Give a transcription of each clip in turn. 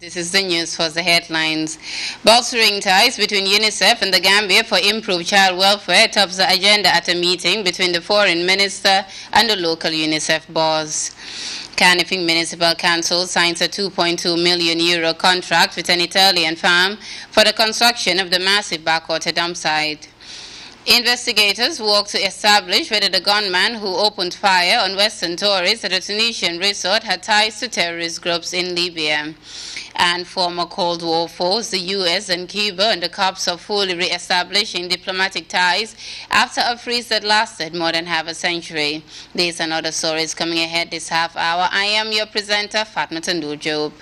This is the news for the headlines. Bolstering ties between UNICEF and the Gambia for improved child welfare tops the agenda at a meeting between the foreign minister and the local UNICEF boss. Canifing Municipal Council signs a €2.2 million contract with an Italian firm for the construction of the massive backwater dump site. Investigators work to establish whether the gunman who opened fire on Western tourists at a Tunisian resort had ties to terrorist groups in Libya. And former Cold War foes, the US and Cuba, and the cops are fully re-establishing diplomatic ties after a freeze that lasted more than half a century. These and other stories coming ahead this half hour. I am your presenter, FATOUMATA NDURE JOBE.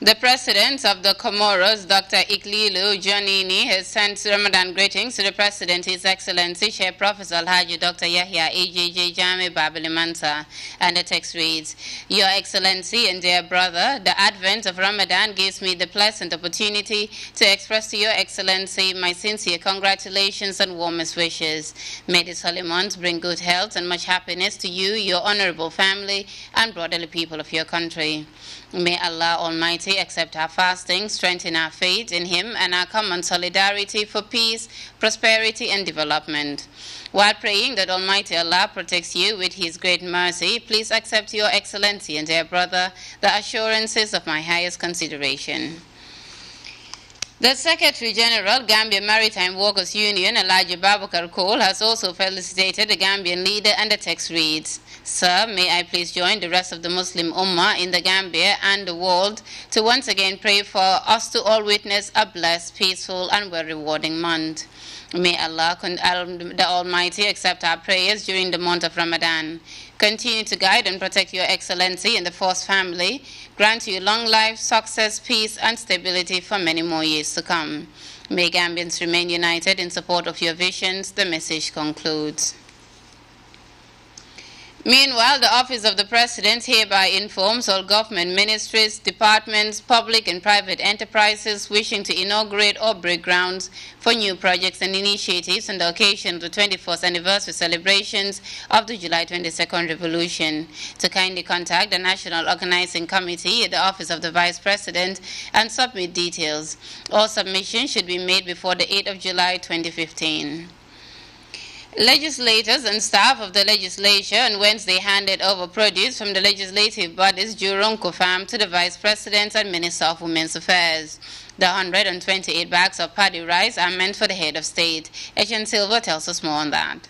The President of the Comoros, Dr. Iklilu Janini, has sent Ramadan greetings to the President, His Excellency, Chair Professor Alhaji Dr. Yahya AJJ Jame Babili Mansa. And the text reads, Your Excellency and dear brother, the advent of Ramadan gives me the pleasant opportunity to express to Your Excellency my sincere congratulations and warmest wishes. May this holy month bring good health and much happiness to you, your honorable family, and brotherly people of your country. May Allah Almighty accept our fasting, strengthen our faith in Him, and our common solidarity for peace, prosperity, and development. While praying that Almighty Allah protects you with His great mercy, please accept, Your Excellency and dear brother, the assurances of my highest consideration. The Secretary General, Gambia Maritime Workers Union, Elijah Babakar Cole, has also felicitated the Gambian leader, and the text reads, Sir, may I please join the rest of the Muslim Ummah in the Gambia and the world to once again pray for us to all witness a blessed, peaceful, and well-rewarding month. May Allah, the Almighty, accept our prayers during the month of Ramadan. Continue to guide and protect Your Excellency and the Force family. Grant you long life, success, peace, and stability for many more years to come. May Gambians remain united in support of your visions. The message concludes. Meanwhile, the Office of the President hereby informs all government ministries, departments, public and private enterprises wishing to inaugurate or break grounds for new projects and initiatives on the occasion of the 24th anniversary celebrations of the July 22nd Revolution to kindly contact the National Organizing Committee at the Office of the Vice President and submit details. All submissions should be made before the 8th of July 2015. Legislators and staff of the legislature on Wednesday handed over produce from the legislative body's Juronko farm to the Vice President and Minister of Women's Affairs. The 128 bags of paddy rice are meant for the head of state. Etienne Silva tells us more on that.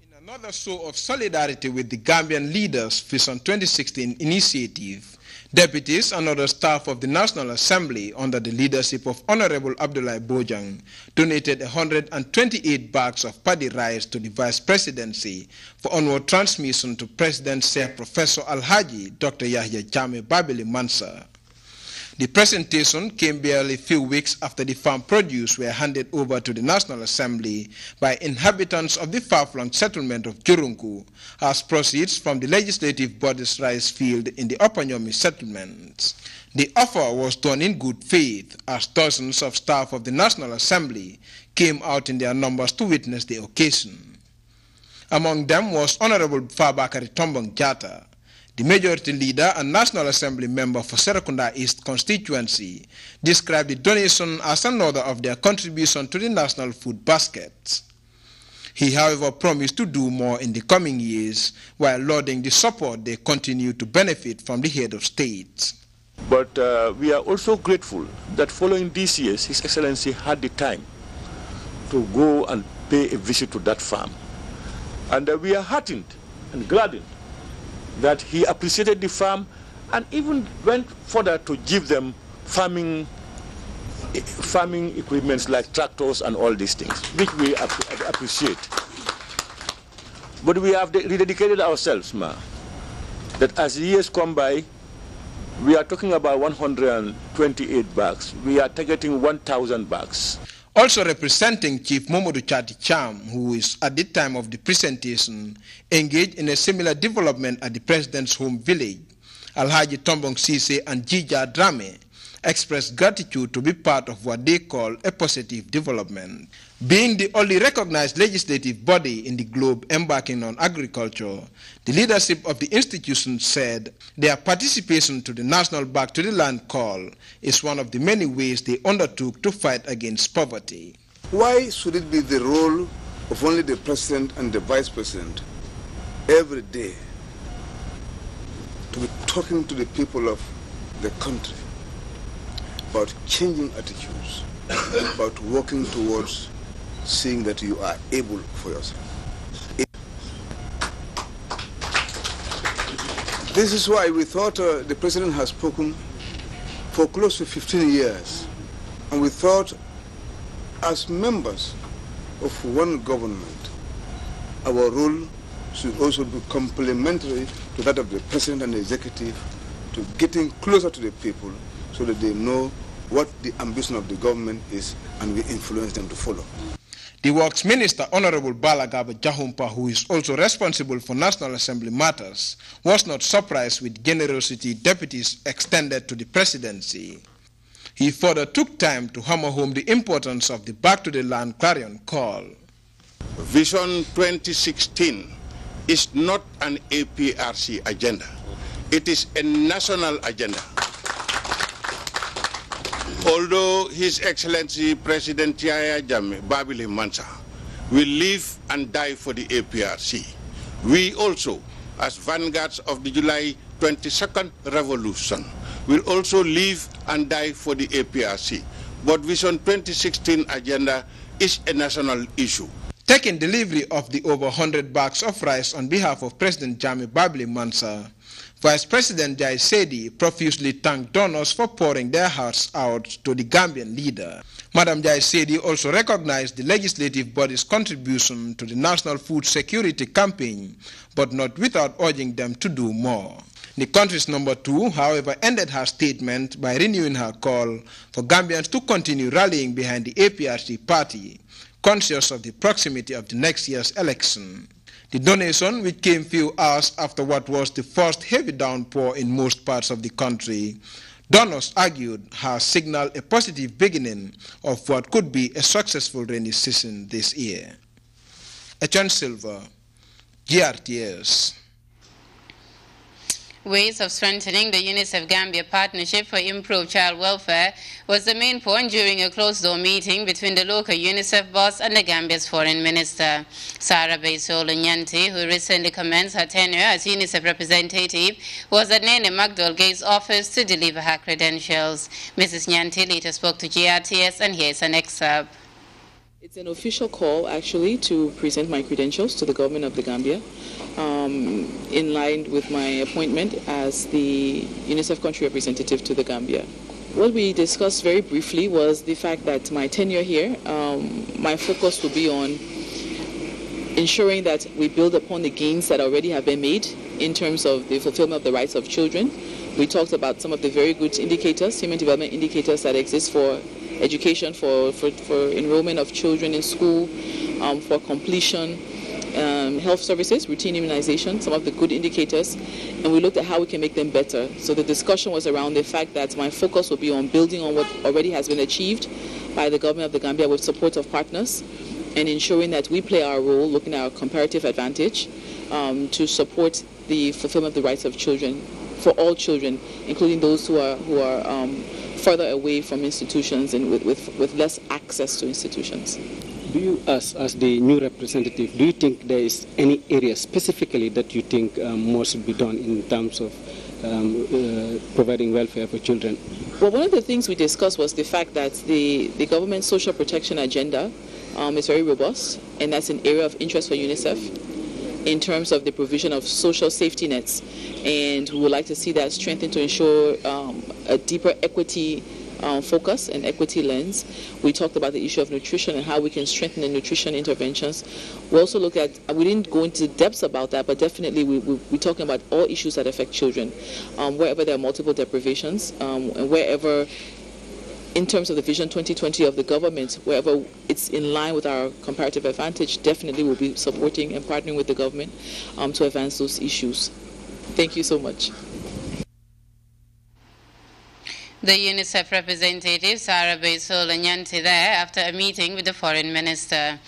In another show of solidarity with the Gambian Leaders Vision 2016 initiative, deputies and other staff of the National Assembly under the leadership of Honorable Abdoulaye Bojang donated 128 bags of paddy rice to the Vice Presidency for onward transmission to President Chair Professor Alhaji Dr. Yahya Jame Babili Mansa. The presentation came barely a few weeks after the farm produce were handed over to the National Assembly by inhabitants of the far-flung settlement of Jurunku as proceeds from the legislative body's rice field in the Upper Nyomi settlements. The offer was done in good faith as dozens of staff of the National Assembly came out in their numbers to witness the occasion. Among them was Honorable Fabakary Tombong Jatta, the Majority Leader and National Assembly member for Serekunda East constituency, described the donation as another of their contribution to the national food baskets. He, however, promised to do more in the coming years while lauding the support they continue to benefit from the head of state. But we are also grateful that following these years, His Excellency had the time to go and pay a visit to that farm. And we are heartened and gladdened that he appreciated the farm and even went further to give them farming equipments like tractors and all these things, which we appreciate. But we have rededicated ourselves, that as years come by, we are talking about 128 bags. We are targeting 1,000 bags. Also representing Chief Momodu Chati Cham, who is at the time of the presentation engaged in a similar development at the President's home village, Alhaji Tombong Sise and Jija Drame, expressed gratitude to be part of what they call a positive development. Being the only recognized legislative body in the globe embarking on agriculture, the leadership of the institution said their participation to the National Back to the Land call is one of the many ways they undertook to fight against poverty. Why should it be the role of only the president and the vice president every day to be talking to the people of the country about changing attitudes, about working towards seeing that you are able for yourself? This is why we thought the president has spoken for close to 15 years, and we thought as members of one government, our role should also be complementary to that of the president and the executive, to getting closer to the people so that they know what the ambition of the government is and we influence them to follow. The Works Minister, Honorable Balagaba Jahumpa, who is also responsible for National Assembly matters, was not surprised with generosity deputies extended to the presidency. He further took time to hammer home the importance of the Back to the Land clarion call. Vision 2016 is not an APRC agenda. It is a national agenda. Although His Excellency President Yahya Jammeh Babili Mansa will live and die for the APRC, we also, as vanguards of the July 22nd revolution, will also live and die for the APRC. But Vision 2016 agenda is a national issue. Taking delivery of the over 100 bags of rice on behalf of President Jammeh Babili Mansa, Vice President Jai Sedi profusely thanked donors for pouring their hearts out to the Gambian leader. Madam Jai Sedi also recognized the legislative body's contribution to the National Food Security Campaign, but not without urging them to do more. The country's number 2, however, ended her statement by renewing her call for Gambians to continue rallying behind the APRC party, conscious of the proximity of the next year's election. The donation, which came few hours after what was the first heavy downpour in most parts of the country, donors argued has signaled a positive beginning of what could be a successful rainy season this year. Echan Silva, GRTS. Ways of strengthening the UNICEF Gambia partnership for improved child welfare was the main point during a closed-door meeting between the local UNICEF boss and the Gambia's foreign minister. Sarah Baisolo Nyanti, who recently commenced her tenure as UNICEF representative, was at Nene McDougall's office to deliver her credentials. Mrs. Nyanti later spoke to GRTS, and here's an excerpt. It's an official call, actually, to present my credentials to the government of the Gambia, in line with my appointment as the UNICEF country representative to the Gambia. What we discussed very briefly was the fact that my tenure here, my focus will be on ensuring that we build upon the gains that already have been made in terms of the fulfillment of the rights of children. We talked about some of the very good indicators, human development indicators that exist for education, for enrollment of children in school, for completion, health services, routine immunization, some of the good indicators, and we looked at how we can make them better. So the discussion was around the fact that my focus will be on building on what already has been achieved by the government of the Gambia with support of partners, and ensuring that we play our role, looking at our comparative advantage, to support the fulfillment of the rights of children, for all children, including those who are further away from institutions and with less access to institutions. Do you, as the new representative, do you think there is any area specifically that you think more should be done in terms of providing welfare for children? Well, one of the things we discussed was the fact that the government's social protection agenda is very robust, and that's an area of interest for UNICEF in terms of the provision of social safety nets, and we would like to see that strengthened to ensure a deeper equity focus and equity lens. We talked about the issue of nutrition and how we can strengthen the nutrition interventions. We also looked at, we didn't go into depths about that, but definitely we're talking about all issues that affect children, wherever there are multiple deprivations, and wherever, in terms of the Vision 2020 of the government, wherever it's in line with our comparative advantage, definitely we'll be supporting and partnering with the government to advance those issues. Thank you so much. The UNICEF representative, Sarah Baisol Nyanti, there after a meeting with the foreign minister.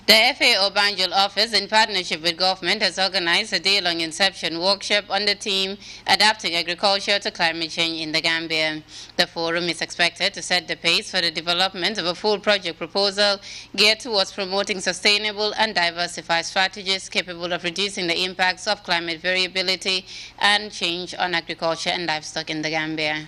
The FAO Banjul office, in partnership with government, has organized a day-long inception workshop on the theme Adapting Agriculture to Climate Change in the Gambia. The forum is expected to set the pace for the development of a full project proposal geared towards promoting sustainable and diversified strategies capable of reducing the impacts of climate variability and change on agriculture and livestock in the Gambia.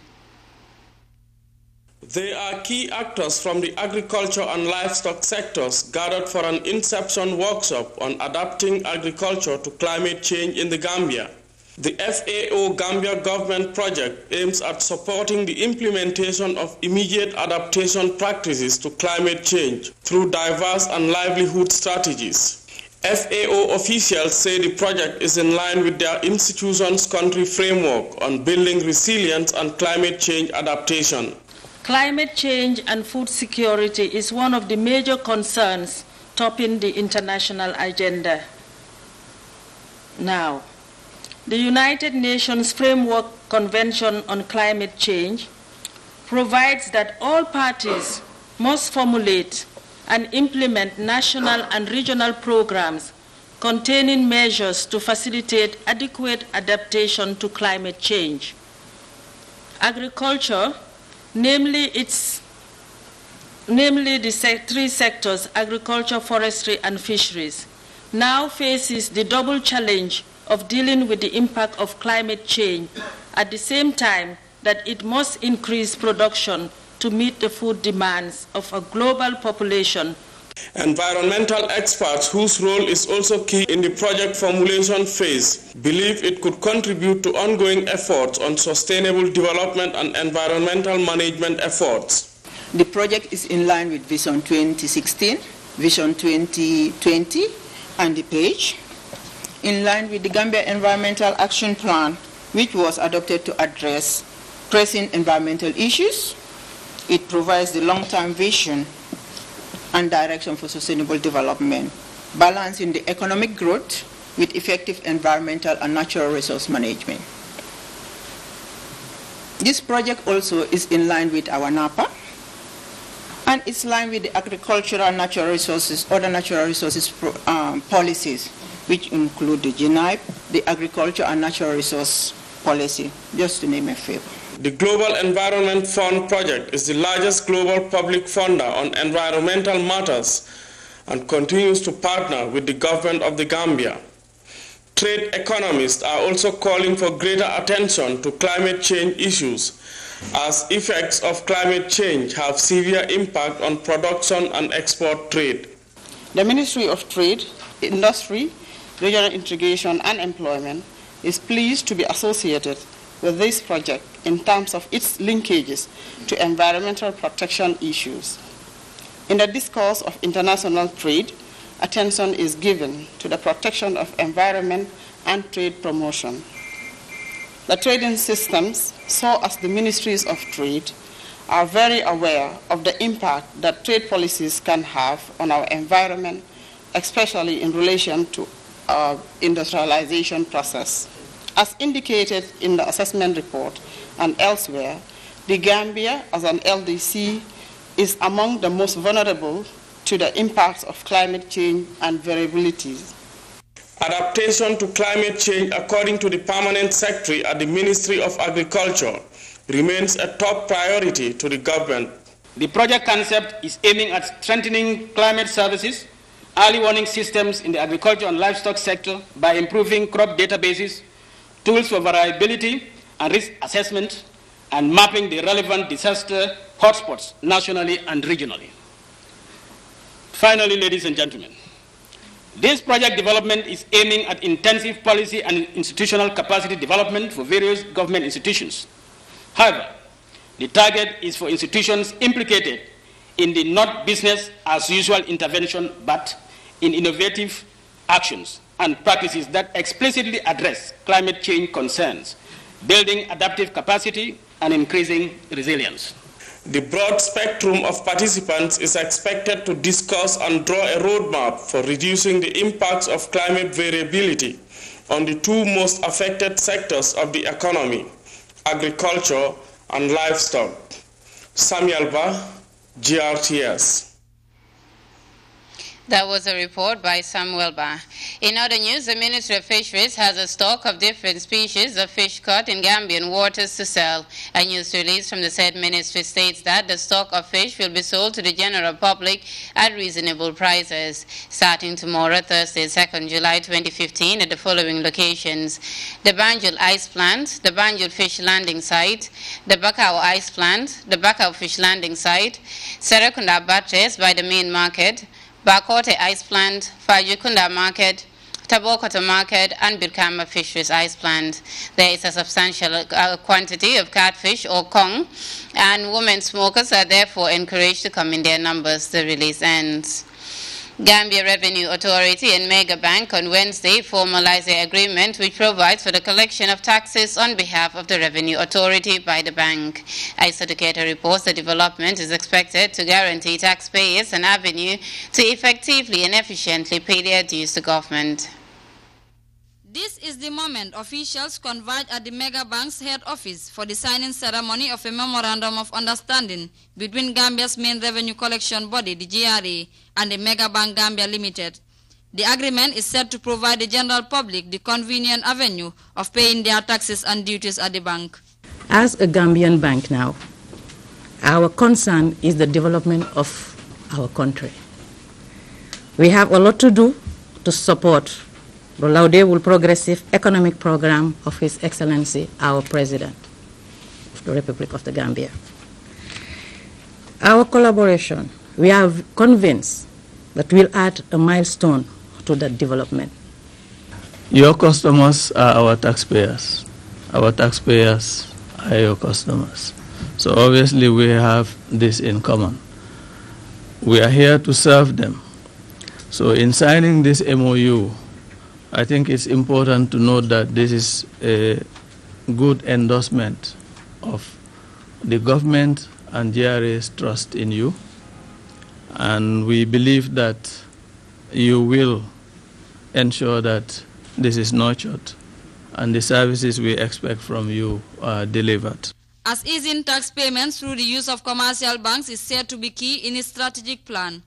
They are key actors from the agriculture and livestock sectors gathered for an inception workshop on adapting agriculture to climate change in the Gambia. The FAO Gambia government project aims at supporting the implementation of immediate adaptation practices to climate change through diverse and livelihood strategies. FAO officials say the project is in line with their institution's country framework on building resilience and climate change adaptation. Climate change and food security is one of the major concerns topping the international agenda. Now, the United Nations Framework Convention on Climate Change provides that all parties must formulate and implement national and regional programs containing measures to facilitate adequate adaptation to climate change. Agriculture, namely the three sectors, agriculture, forestry, and fisheries, now faces the double challenge of dealing with the impact of climate change at the same time that it must increase production to meet the food demands of a global population. Environmental experts, whose role is also key in the project formulation phase, believe it could contribute to ongoing efforts on sustainable development and environmental management efforts. The project is in line with Vision 2016, Vision 2020, and the page, in line with the Gambia Environmental Action Plan, which was adopted to address pressing environmental issues. It provides the long-term vision and direction for sustainable development, balancing the economic growth with effective environmental and natural resource management. This project also is in line with our NAPA, and it's in line with the agricultural and natural resources, other natural resources policies, which include the GNIPE, the agriculture and natural resource policy, just to name a few. The Global Environment Fund project is the largest global public funder on environmental matters and continues to partner with the government of the Gambia. Trade economists are also calling for greater attention to climate change issues, as effects of climate change have severe impact on production and export trade. The Ministry of Trade, Industry, Regional Integration and Employment is pleased to be associated with this project in terms of its linkages to environmental protection issues. In the discourse of international trade, attention is given to the protection of environment and trade promotion. The trading systems, so as the ministries of trade, are very aware of the impact that trade policies can have on our environment, especially in relation to our industrialization process. As indicated in the assessment report and elsewhere, the Gambia, as an LDC, is among the most vulnerable to the impacts of climate change and variabilities. Adaptation to climate change, according to the Permanent Secretary at the Ministry of Agriculture, remains a top priority to the government. The project concept is aiming at strengthening climate services, early warning systems in the agriculture and livestock sector by improving crop databases, tools for variability and risk assessment, and mapping the relevant disaster hotspots nationally and regionally. Finally, ladies and gentlemen, this project development is aiming at intensive policy and institutional capacity development for various government institutions. However, the target is for institutions implicated in the not business as usual intervention, but in innovative actions and practices that explicitly address climate change concerns, building adaptive capacity and increasing resilience. The broad spectrum of participants is expected to discuss and draw a roadmap for reducing the impacts of climate variability on the two most affected sectors of the economy, agriculture and Livestock. Samuel Ba, GRTS. That was a report by Samuel Ba. In other news, the Ministry of Fisheries has a stock of different species of fish caught in Gambian waters to sell. A news release from the said ministry states that the stock of fish will be sold to the general public at reasonable prices, starting tomorrow, Thursday, 2nd July 2015, at the following locations: the Banjul Ice Plant, the Banjul Fish Landing Site, the Bakau Ice Plant, the Bakau Fish Landing Site, Serakunda Batres by the main market, Bakote Ice Plant, Fajukunda Market, Tabokota Market, and Birkama Fisheries Ice Plant. There is a substantial quantity of catfish or kong, and women smokers are therefore encouraged to come in their numbers. The release ends. Gambia Revenue Authority and Mega Bank on Wednesday formalized an agreement which provides for the collection of taxes on behalf of the Revenue Authority by the bank. Isoducator reports the development is expected to guarantee taxpayers an avenue to effectively and efficiently pay their dues to government. This is the moment officials converge at the Mega Bank's head office for the signing ceremony of a memorandum of understanding between Gambia's main revenue collection body, the GRA, and the Mega Bank Gambia Limited. The agreement is set to provide the general public the convenient avenue of paying their taxes and duties at the bank. As a Gambian bank now, our concern is the development of our country. We have a lot to do to support the laudable progressive economic program of His Excellency, our President of the Republic of the Gambia. Our collaboration, we are convinced that will add a milestone to that development. Your customers are our taxpayers. Our taxpayers are your customers. So obviously we have this in common. We are here to serve them. So in signing this MOU, I think it's important to note that this is a good endorsement of the government and GRA's trust in you. And we believe that you will ensure that this is nurtured and the services we expect from you are delivered. As easing tax payments through the use of commercial banks is said to be key in its strategic plan,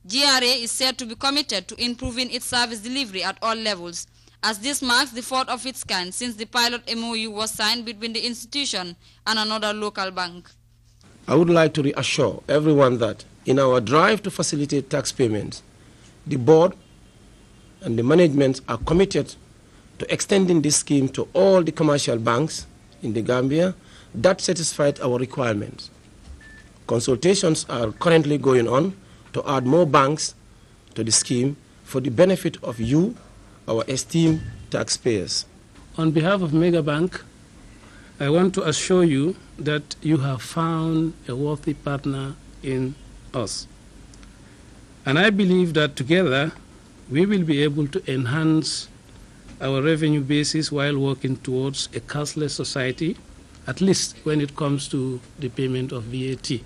GRA is said to be committed to improving its service delivery at all levels, as this marks the fourth of its kind since the pilot MOU was signed between the institution and another local bank. I would like to reassure everyone that in our drive to facilitate tax payments, the board and the management are committed to extending this scheme to all the commercial banks in the Gambia that satisfied our requirements. Consultations are currently going on to add more banks to the scheme for the benefit of you, our esteemed taxpayers. On behalf of Mega Bank, I want to assure you that you have found a worthy partner in us. And I believe that together we will be able to enhance our revenue basis while working towards a cashless society, at least when it comes to the payment of VAT.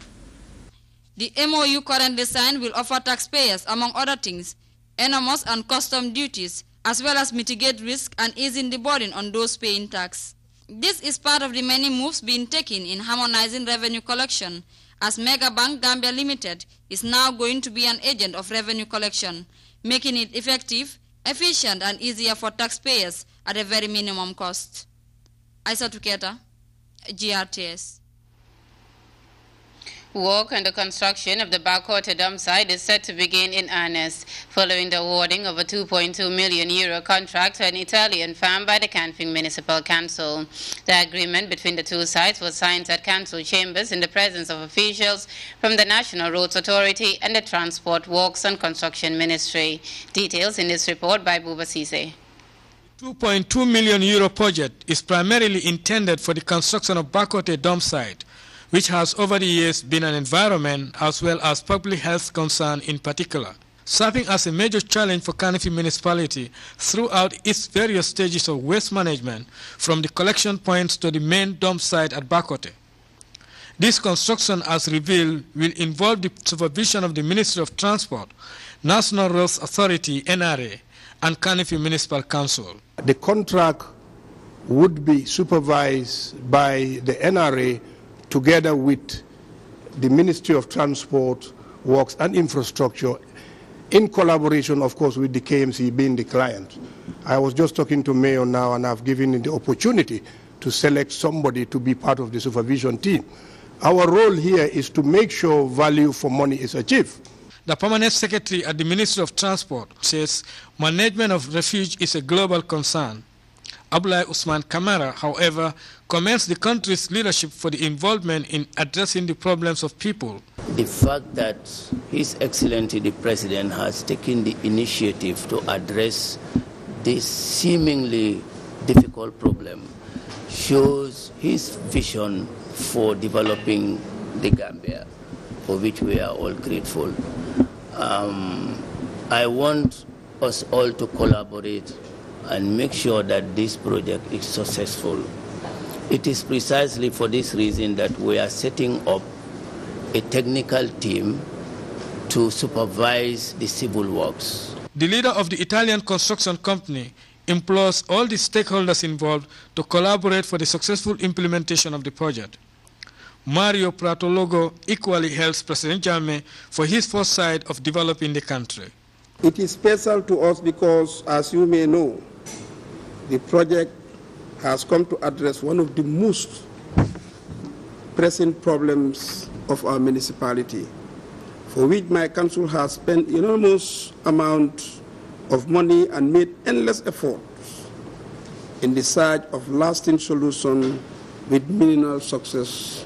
The MOU currently signed will offer taxpayers, among other things, enormous and custom duties, as well as mitigate risk and easing the burden on those paying tax. This is part of the many moves being taken in harmonizing revenue collection, as Mega Bank Gambia Limited is now going to be an agent of revenue collection, making it effective, efficient, and easier for taxpayers at a very minimum cost. Aisa Tuketa, GRTS. Work on the construction of the Bakote dump site is set to begin in earnest, following the awarding of a €2.2 million contract to an Italian firm by the Canfin Municipal Council. The agreement between the two sides was signed at council chambers in the presence of officials from the National Roads Authority and the Transport, Works and Construction Ministry. Details in this report by Buba Sise. The €2.2 million project is primarily intended for the construction of Bakote dump site, which has over the years been an environment as well as public health concern in particular, serving as a major challenge for Canifing Municipality throughout its various stages of waste management, from the collection points to the main dump site at Bakote. This construction, as revealed, will involve the supervision of the Ministry of Transport, National Roads Authority, NRA, and Canifing Municipal Council. The contract would be supervised by the NRA together with the Ministry of Transport, Works and Infrastructure, in collaboration, of course, with the KMC being the client. I was just talking to Mayor now, and I've given him the opportunity to select somebody to be part of the supervision team. Our role here is to make sure value for money is achieved. The permanent secretary at the Ministry of Transport says management of refuge is a global concern. Abdullah Usman Kamara, however, commends the country's leadership for the involvement in addressing the problems of people. The fact that His Excellency the President has taken the initiative to address this seemingly difficult problem shows his vision for developing the Gambia, for which we are all grateful. I want us all to collaborate and make sure that this project is successful. It is precisely for this reason that we are setting up a technical team to supervise the civil works. The leader of the Italian construction company implores all the stakeholders involved to collaborate for the successful implementation of the project. Mario Pratologo equally hails President Jammeh for his foresight of developing the country. It is special to us because, as you may know, the project has come to address one of the most pressing problems of our municipality, for which my council has spent enormous amount of money and made endless efforts in the search of lasting solution with minimal success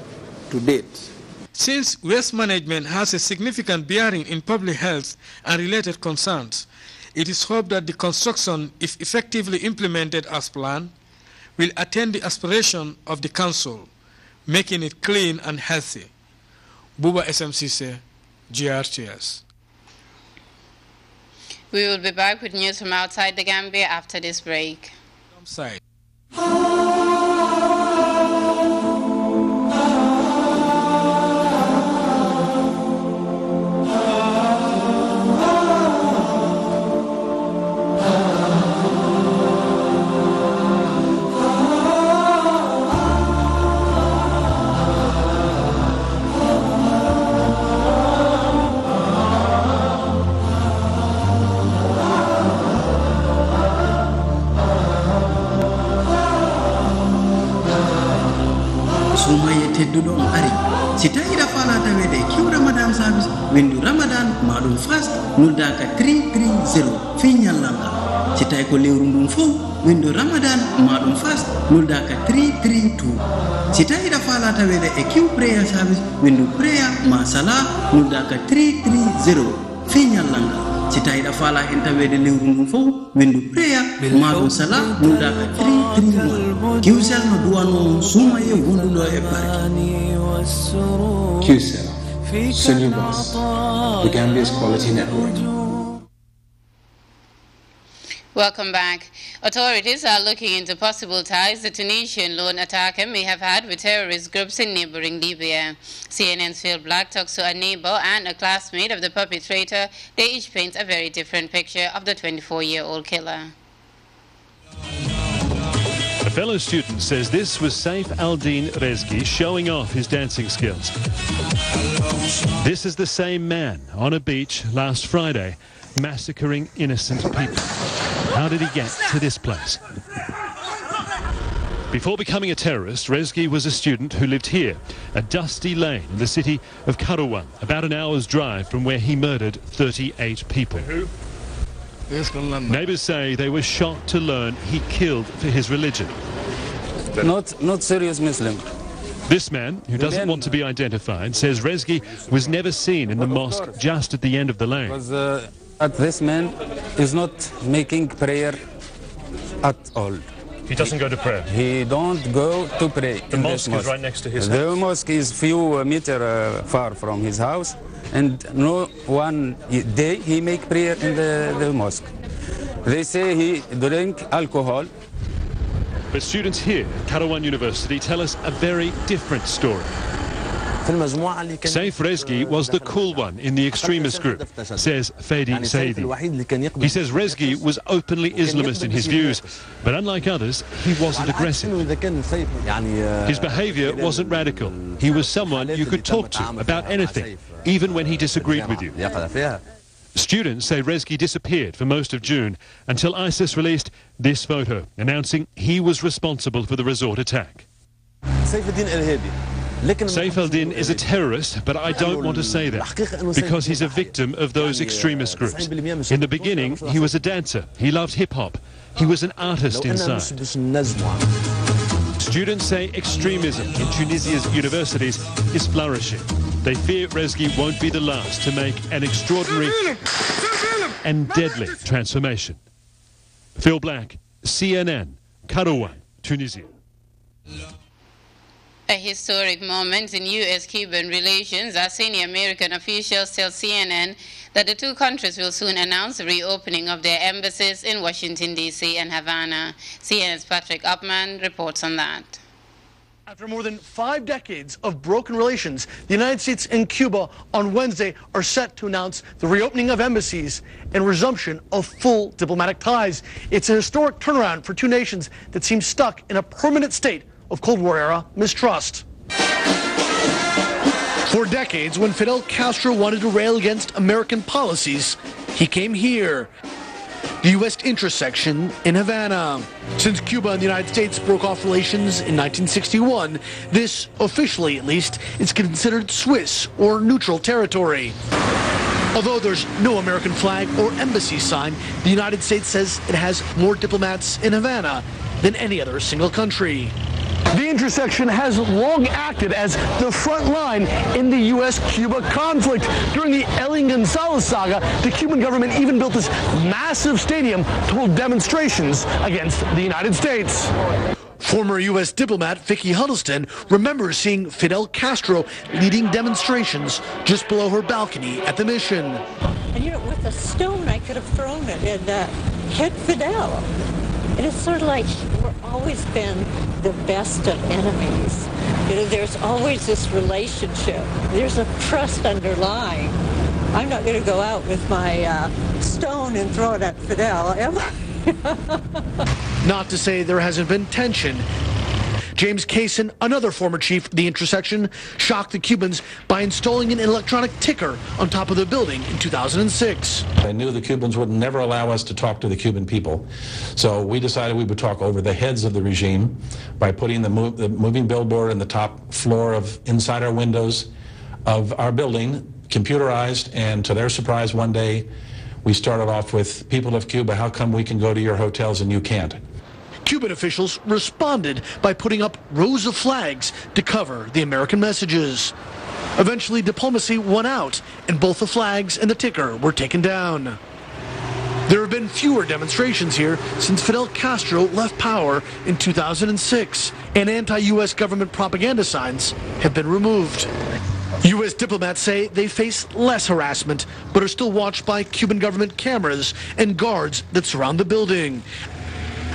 to date. Since waste management has a significant bearing in public health and related concerns, it is hoped that the construction, if effectively implemented as planned, will attain the aspiration of the council, making it clean and healthy. Buba SMCC, GRTS. We will be back with news from outside the Gambia after this break. tedduɗo on ari si tawi rafala tawede kiw ramadan service windu ramadan maɗum fast nuddaka 330 fi ñallanga si tawi ko lewru ndum fof windu ramadan maɗum fast nuddaka 332 si tawi rafala tawede e kiw prayer service windu prayer ma sala nuddaka 330 fi ñallanga si tawi rafala en tawede lewru ndum fof windu prayer maɗum sala nuddaka 331 kiwsel no duwano sumaye wonduɗo e barke QCell, Sunubus, the Gambia's quality network. Welcome back. Authorities are looking into possible ties the Tunisian lone attacker may have had with terrorist groups in neighboring Libya. CNN's Phil Black talks to a neighbor and a classmate of the perpetrator. They each paint a very different picture of the 24-year-old killer. A fellow student says this was Saif al-Din Rezgi showing off his dancing skills. This is the same man on a beach last Friday massacring innocent people. How did he get to this place? Before becoming a terrorist, Rezgi was a student who lived here, a dusty lane in the city of Karawan, about an hour's drive from where he murdered 38 people. Neighbors say they were shocked to learn he killed for his religion. Not serious Muslim. This man, who doesn't want to be identified, says Rezgi was never seen in the mosque just at the end of the lane. Because this man is not making prayer at all. He doesn't go to prayer? He don't go to pray. The mosque is right next to his house? The mosque is few meters far from his house, and no one day he make prayer in the mosque. They say he drink alcohol. But students here at Karawan University tell us a very different story. Saif Rezgi was the cool one in the extremist group, says Fadi Saidi. He says Rezgi was openly Islamist in his views, but unlike others, he wasn't aggressive. His behavior wasn't radical. He was someone you could talk to about anything, even when he disagreed with you. Students say Rezgi disappeared for most of June until ISIS released this photo announcing he was responsible for the resort attack. Saif al-Din is a terrorist, but I don't want to say that, because he's a victim of those extremist groups. In the beginning, he was a dancer. He loved hip-hop. He was an artist inside. Students say extremism in Tunisia's universities is flourishing. They fear Rezgi won't be the last to make an extraordinary and deadly transformation. Phil Black, CNN, Karawan, Tunisia. A historic moment in U.S.-Cuban relations as senior American officials tell CNN that the two countries will soon announce the reopening of their embassies in Washington, D.C. and Havana. CNN's Patrick Upman reports on that. After more than 5 decades of broken relations, the United States and Cuba on Wednesday are set to announce the reopening of embassies and resumption of full diplomatic ties. It's a historic turnaround for two nations that seem stuck in a permanent state of Cold War-era mistrust. For decades, when Fidel Castro wanted to rail against American policies, he came here, the U.S. intersection in Havana. Since Cuba and the United States broke off relations in 1961, this, officially at least, is considered Swiss or neutral territory. Although there's no American flag or embassy sign, the United States says it has more diplomats in Havana than any other single country. The intersection has long acted as the front line in the U.S.-Cuba conflict. During the Elian Gonzalez saga, the Cuban government even built this massive stadium to hold demonstrations against the United States. Former U.S. diplomat Vicki Huddleston remembers seeing Fidel Castro leading demonstrations just below her balcony at the mission. And you know, with a stone, I could have thrown it and hit Fidel. And it's sort of like we've always been the best of enemies. You know, there's always this relationship. There's a trust underlying. I'm not going to go out with my stone and throw it at Fidel, am I? Not to say there hasn't been tension. James Kaysen, another former chief of the intersection, shocked the Cubans by installing an electronic ticker on top of the building in 2006. I knew the Cubans would never allow us to talk to the Cuban people, so we decided we would talk over the heads of the regime by putting the moving billboard in the top floor of inside our windows of our building, computerized, and to their surprise one day we started off with, "People of Cuba, how come we can go to your hotels and you can't?" Cuban officials responded by putting up rows of flags to cover the American messages. Eventually, diplomacy won out, and both the flags and the ticker were taken down. There have been fewer demonstrations here since Fidel Castro left power in 2006, and anti-U.S. government propaganda signs have been removed. U.S. diplomats say they face less harassment, but are still watched by Cuban government cameras and guards that surround the building.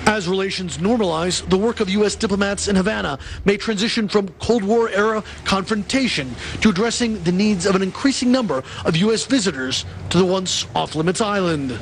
As relations normalize, the work of U.S. diplomats in Havana may transition from Cold War-era confrontation to addressing the needs of an increasing number of U.S. visitors to the once off-limits island.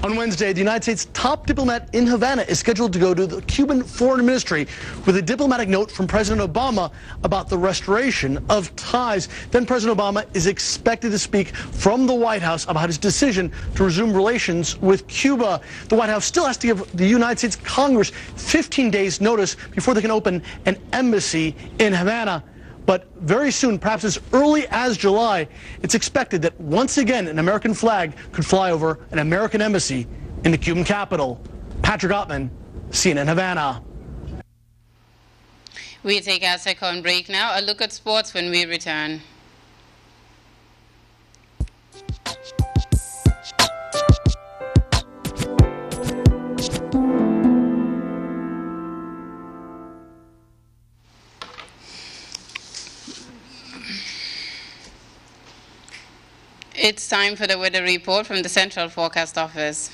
On Wednesday, the United States' top diplomat in Havana is scheduled to go to the Cuban Foreign Ministry with a diplomatic note from President Obama about the restoration of ties. Then President Obama is expected to speak from the White House about his decision to resume relations with Cuba. The White House still has to give the United States Congress 15 days notice before they can open an embassy in Havana. But very soon, perhaps as early as July, it's expected that once again an American flag could fly over an American embassy in the Cuban capital. Patrick Ottman, CNN Havana. We take our second break now. A look at sports when we return. It's time for the weather report from the Central Forecast Office.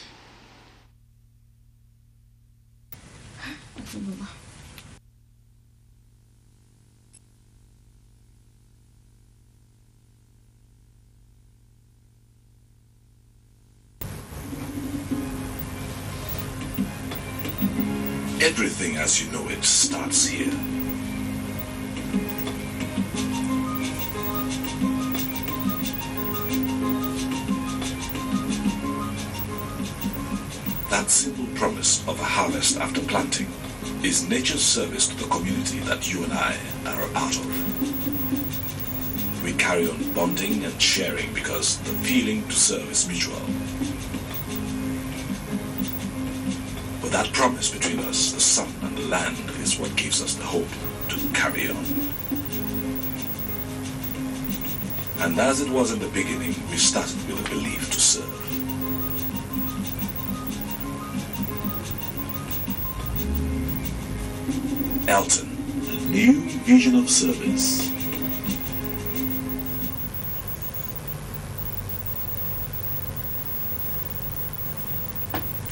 Everything as you know it starts here. That simple promise of a harvest after planting is nature's service to the community that you and I are a part of. We carry on bonding and sharing because the feeling to serve is mutual. But that promise between us, the sun and the land, is what gives us the hope to carry on. And as it was in the beginning, we started with a belief to serve. Elton, a new vision of service.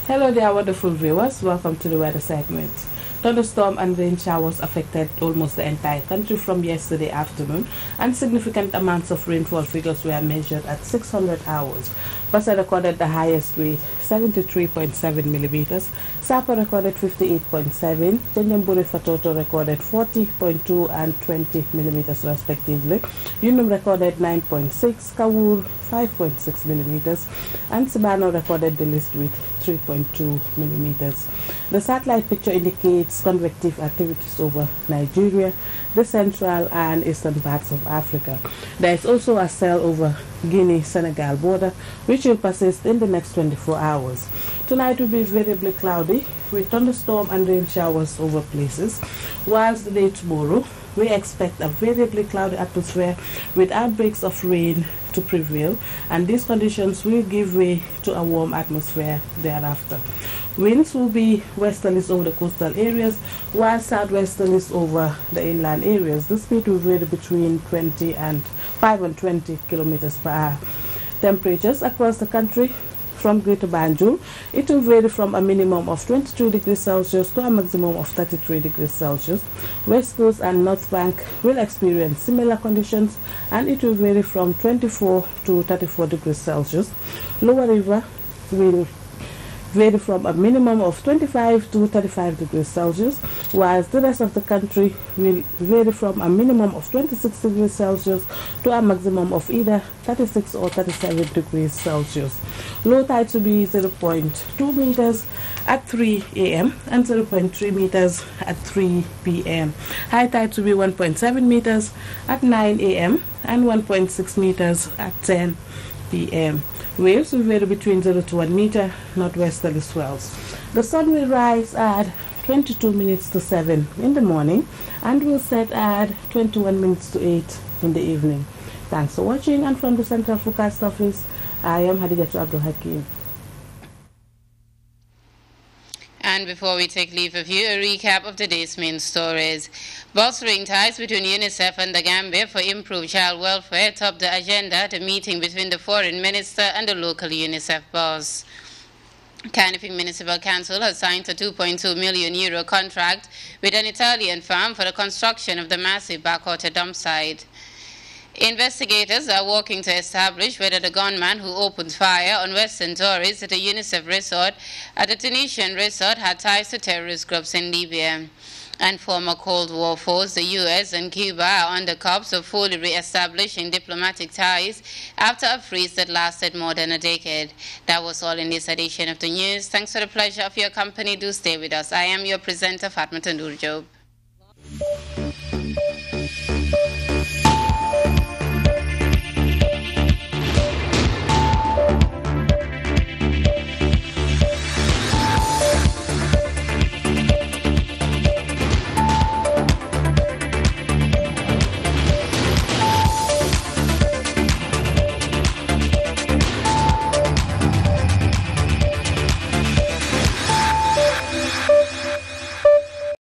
Hello there, wonderful viewers. Welcome to the weather segment. Thunderstorm and rain showers affected almost the entire country from yesterday afternoon, and significant amounts of rainfall figures were measured at 600 hours. Basa recorded the highest rate, 73.7 millimeters. Sapa recorded 58.7. Jenjamburi Fatoto recorded 40.2 and 20 millimeters respectively. Yunum recorded 9.6. Kawur 5.6 millimeters. And Sibano recorded the least with 3.2 millimeters. The satellite picture indicates convective activities over Nigeria, the central and eastern parts of Africa. There is also a cell over Guinea-Senegal border, which will persist in the next 24 hours. Tonight will be variably cloudy with thunderstorm and rain showers over places, whilst the day tomorrow we expect a variably cloudy atmosphere with outbreaks of rain to prevail, and these conditions will give way to a warm atmosphere thereafter. Winds will be westerlies over the coastal areas, while southwesterlies over the inland areas. The speed will vary between 5 and 20 kilometers per hour. Temperatures across the country from Greater Banjul, it will vary from a minimum of 22 degrees Celsius to a maximum of 33 degrees Celsius. West Coast and North Bank will experience similar conditions, and it will vary from 24 to 34 degrees Celsius. Lower River will vary from a minimum of 25 to 35 degrees Celsius, whilst the rest of the country will vary from a minimum of 26 degrees Celsius to a maximum of either 36 or 37 degrees Celsius. Low tide will be 0.2 meters at 3 a.m. and 0.3 meters at 3 p.m. High tide will be 1.7 meters at 9 a.m. and 1.6 meters at 10 p.m. Waves will vary between 0 to 1 meter, northwesterly swells. The sun will rise at 22 minutes to 7 in the morning and will set at 21 minutes to 8 in the evening. Thanks for watching, and from the Central Forecast Office, I am Hadijatu Abdul Hakim. And before we take leave of you, a recap of today's main stories. Bolstering ties between UNICEF and the Gambia for improved child welfare topped the agenda at a meeting between the foreign minister and the local UNICEF boss. Canifing Municipal Council has signed a €2.2 million contract with an Italian firm for the construction of the massive backwater dump site. Investigators are working to establish whether the gunman who opened fire on Western tourists at a UNICEF resort at a Tunisian resort had ties to terrorist groups in Libya. And former Cold War foes, the U.S. and Cuba, are on the cusp of fully re-establishing diplomatic ties after a freeze that lasted more than a decade. That was all in this edition of the news. Thanks for the pleasure of your company. Do stay with us. I am your presenter, FATOUMATA.